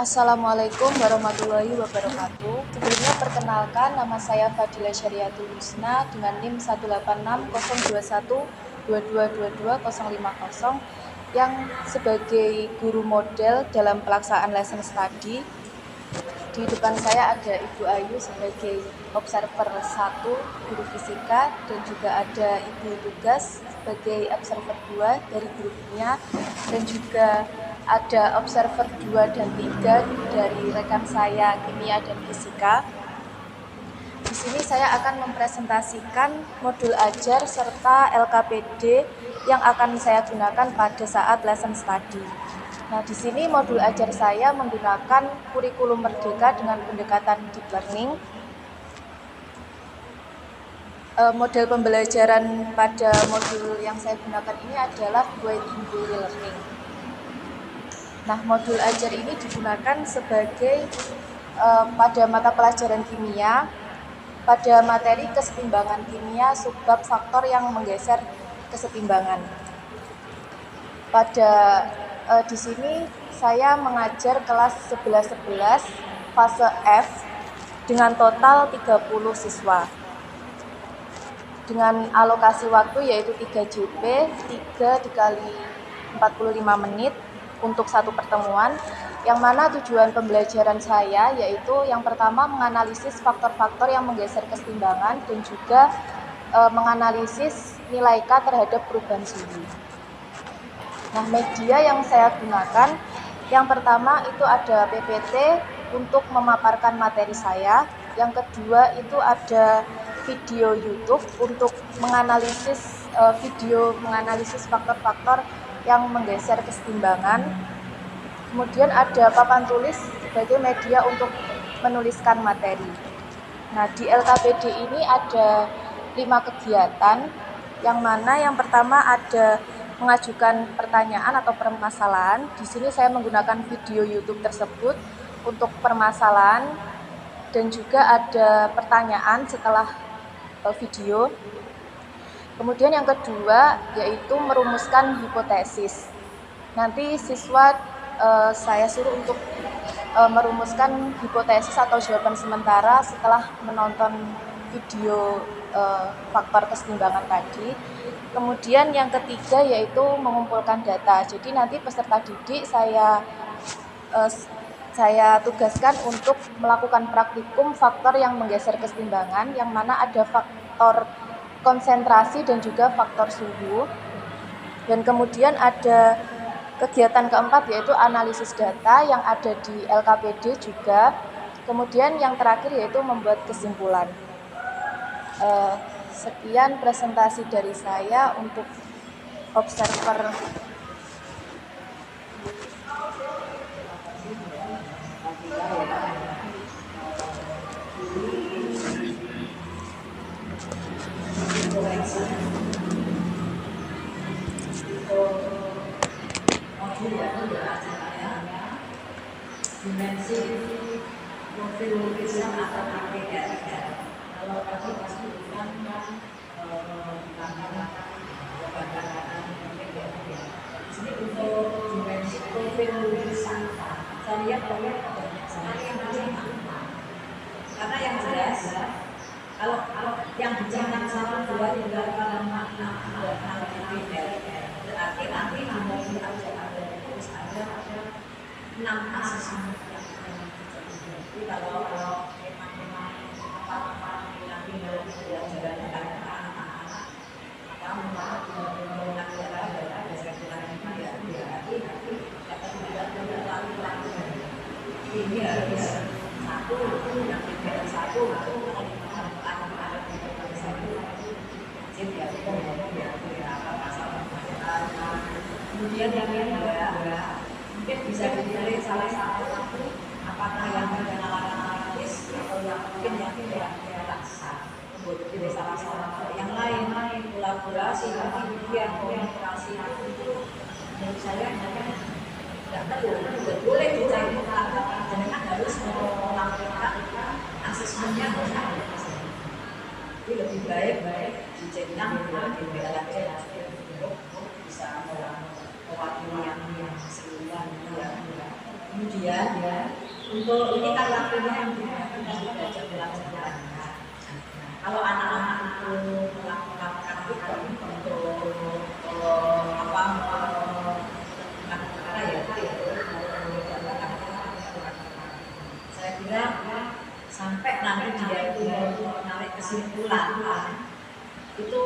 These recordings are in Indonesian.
Assalamualaikum warahmatullahi wabarakatuh. Sebelumnya perkenalkan, nama saya Fadila Syariatul Husna dengan NIM 1860221222250 yang sebagai guru model dalam pelaksanaan lesson study. Di depan saya ada Ibu Ayu sebagai observer 1 guru fisika, dan juga ada Ibu Tugas sebagai observer 2 dari guru kimia, dan juga ada observer 2 dan 3 dari rekan saya kimia dan fisika. Di sini saya akan mempresentasikan modul ajar serta LKPD yang akan saya gunakan pada saat lesson study. Nah, di sini modul ajar saya menggunakan kurikulum merdeka dengan pendekatan deep learning. Model pembelajaran pada modul yang saya gunakan ini adalah Guiding Learning. Nah, modul ajar ini digunakan sebagai pada mata pelajaran kimia, pada materi kesetimbangan kimia, subbab faktor yang menggeser kesetimbangan. Di sini saya mengajar kelas 11-11 fase F dengan total 30 siswa. Dengan alokasi waktu yaitu 3 JP, 3 dikali 45 menit untuk satu pertemuan, yang mana tujuan pembelajaran saya yaitu yang pertama menganalisis faktor-faktor yang menggeser kesetimbangan dan juga menganalisis nilai K terhadap perubahan suhu. Nah, media yang saya gunakan yang pertama itu ada PPT untuk memaparkan materi saya, yang kedua itu ada video YouTube untuk menganalisis faktor-faktor yang menggeser kesetimbangan. Kemudian ada papan tulis sebagai media untuk menuliskan materi. Nah, di LKPD ini ada 5 kegiatan, yang mana yang pertama ada mengajukan pertanyaan atau permasalahan. Di sini saya menggunakan video YouTube tersebut untuk permasalahan, dan juga ada pertanyaan setelah video. Kemudian yang kedua yaitu merumuskan hipotesis. Nanti siswa saya suruh untuk merumuskan hipotesis atau jawaban sementara setelah menonton video faktor kesetimbangan tadi. Kemudian yang ketiga yaitu mengumpulkan data. Jadi nanti peserta didik saya tugaskan untuk melakukan praktikum faktor yang menggeser kesetimbangan, yang mana ada faktor konsentrasi dan juga faktor suhu. Dan kemudian ada kegiatan keempat yaitu analisis data yang ada di LKPD juga. Kemudian yang terakhir yaitu membuat kesimpulan. Sekian presentasi dari saya untuk observer. Dimensi profil lukisan akan berbeda. Kalau tadi pasti bukan di sini untuk dimensi profil lukisan saya lihat banyak sekali yang karena yang jelas kalau yang bicara 1, 2, 3, 4, 5, 6 berbeda, berarti nanti mau ada terus ada 6 asesmen yang jadi kalau memang apa nanti dalam pembelajarannya anak-anak menggunakan ada spekulasi ya nanti akan tidak terlalu ini harus satu yang tidak satu kemudian yang kedua mungkin bisa dipilih salah satu apakah yang berkenalan analitis atau yang mungkin yang tidak rasa pilih salah satu yang lain kolaborasi kemudian komunikasi itu menurut saya tidak perlu boleh dicari jangan harus melakukan asesmennya tapi lebih baik dicetak di dalam bisa mewakili yang keseluruhan Kemudian untuk ini kan waktunya yang digunakan sudah jam pelajaran. Kalau anak-anak itu melakukan praktikum untuk apa perkara ya, saya kira sampai nanti dia itu menarik kesimpulan itu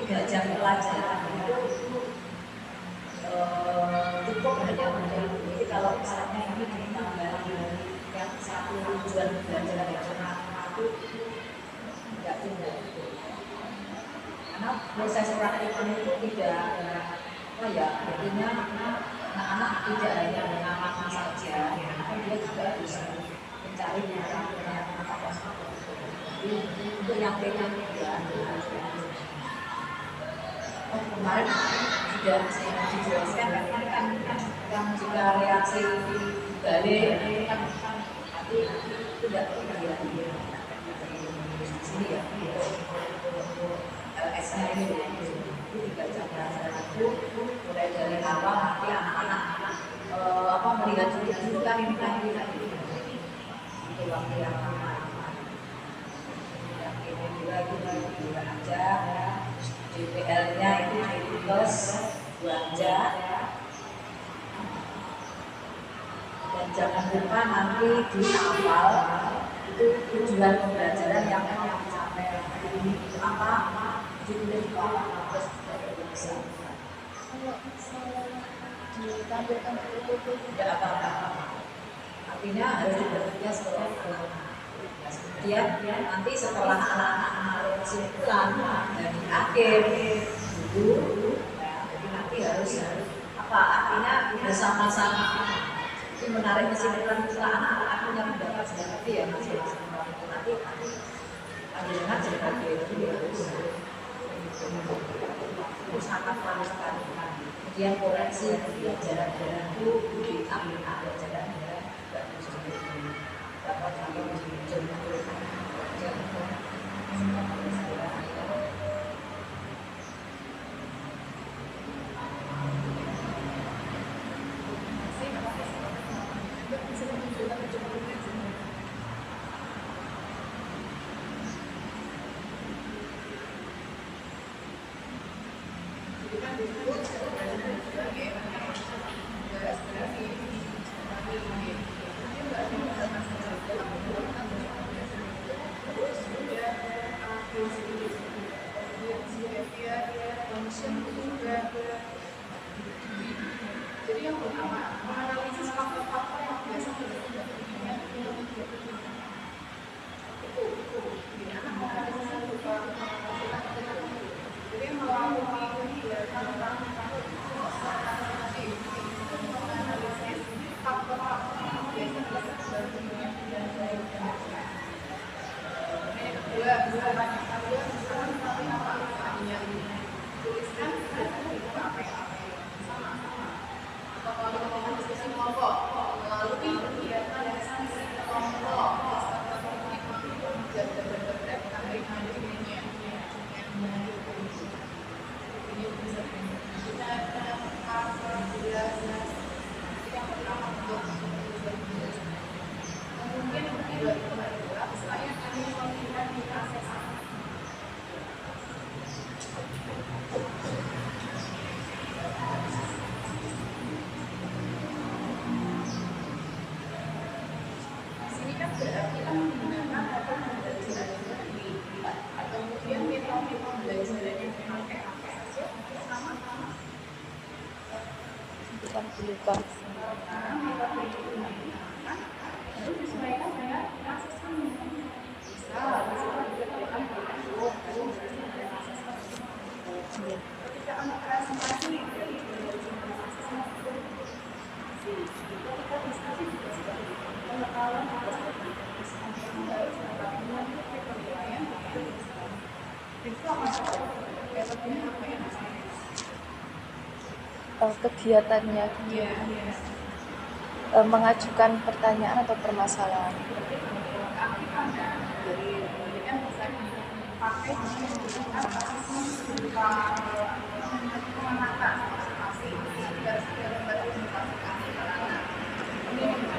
3 jam pelajaran itu cukup hanya untuk. Jadi kalau misalnya ini ditambah yang satu tujuan belajar yang itu tidak cukup, karena proses praktikum itu tidak apa ya, artinya anak-anak tidak hanya mengamati saja, tapi dia juga bisa mencari untuk yang teknik juga. Kemarin sudah saya dijelaskan kan yang jika reaksi balik kan nanti tidak terlihat di sini ya, LS-nya itu 3 jam pelajaran itu mulai dari awal nanti anak-anak melihat dulu kan ini kan itu waktu yang ini juga itu aja. DPL-nya itu plus belanja, dan jangan lupa nanti dihafal itu tujuan pembelajaran yang memang dicapai. Ini apa? Ditulis di bawah terus bisa. Kalau misalnya ditampilkan itu tidak apa-apa. Artinya harus dibentuknya setelah kemudian nanti setelah anak-anak menarik kesimpulan dari akhir dulu, jadi nanti harus apa? Artinya bersama-sama menarik kesimpulan setelah anak-anak punya pendapat seperti ya masing-masing nanti panjenengan sebagai itu harus sangat perlu sekali. Kemudian koreksi pelajaran-pelajaran itu diambil pelajaran-pelajaran dapat jadi yang pertama menganalisis faktor-faktor yang biasa terjadi itu jadi anak menganalisis jadi melalui kegiatan menganalisis faktor-faktor yang biasa terjadi kedua tuliskan apa sama-sama atau kalau diskusi kelompok melalui kegiatan diskusi kelompok ini bisa yang pertama untuk kemudian yang kedua itu adalah saya akan melihat di proses sini kan berarti kita menggunakan metode pembelajaran sendiri atau kemudian metode pembelajaran yang dipakai apa saja sama-sama bukan pelupa metode itu digunakan lalu disesuaikan dengan proses kami bisa dikerjakan lalu proses ketika anak presentasi dari prosesnya ketika diskusi juga sudah pengetahuan harus kegiatannya mengajukan pertanyaan atau permasalahan pakai ini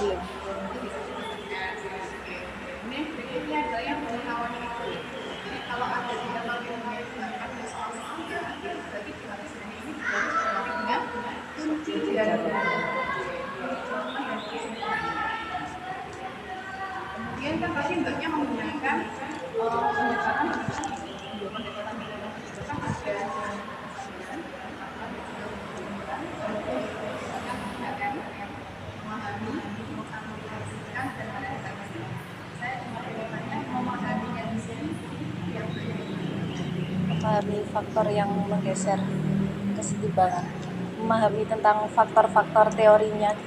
belum. Ini berikutnya adalah yang pengetahuan itu. Jadi kalau ada di dalam ilmu itu ada soal-soalnya, berarti harus ini harus berarti dengan kunci dan kemudian kan pasti mbaknya menggunakan pendekatan Memahami faktor yang menggeser kesetimbangan, memahami tentang faktor-faktor teorinya.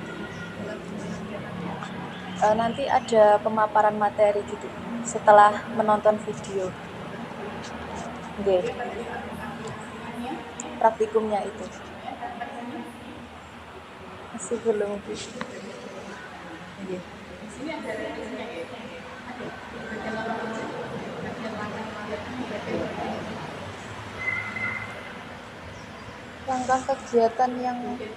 Nanti ada pemaparan materi gitu setelah menonton video. Oke. Praktikumnya itu masih belum. Oke. Rangka kegiatan yang enggak.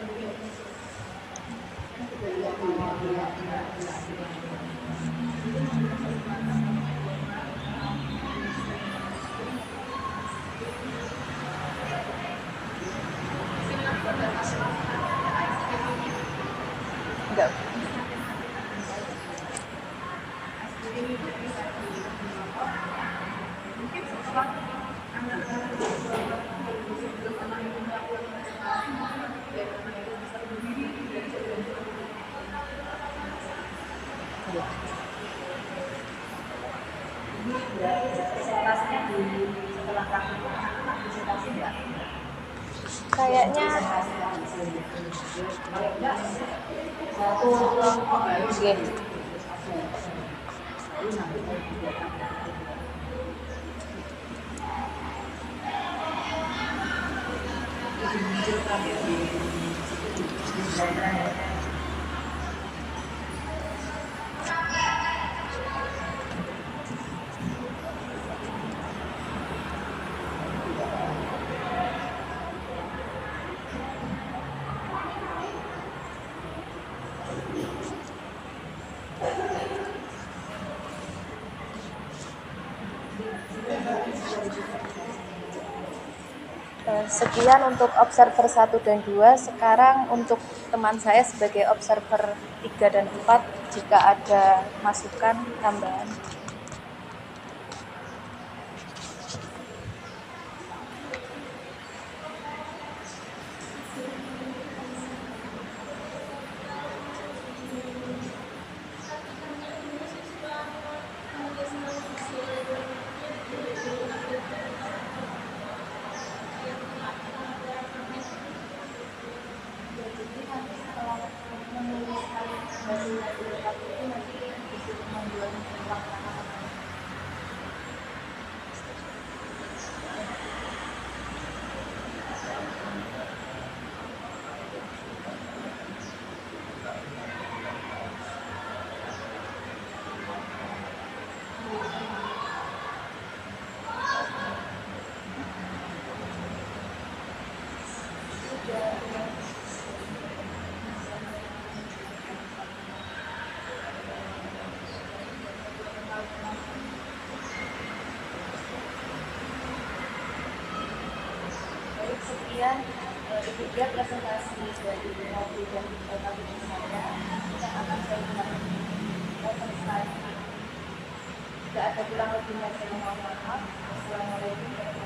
Kayaknya oke. Sekian untuk observer 1 dan 2. Sekarang untuk teman saya sebagai observer 3 dan 4, jika ada masukan tambahan. Sekian itu dia presentasi dari Novi dan LKPD saya yang akan saya gunakan untuk slide. Jika ada kurang lebihnya saya mohon maaf. Wassalamualaikum warahmatullahi wabarakatuh.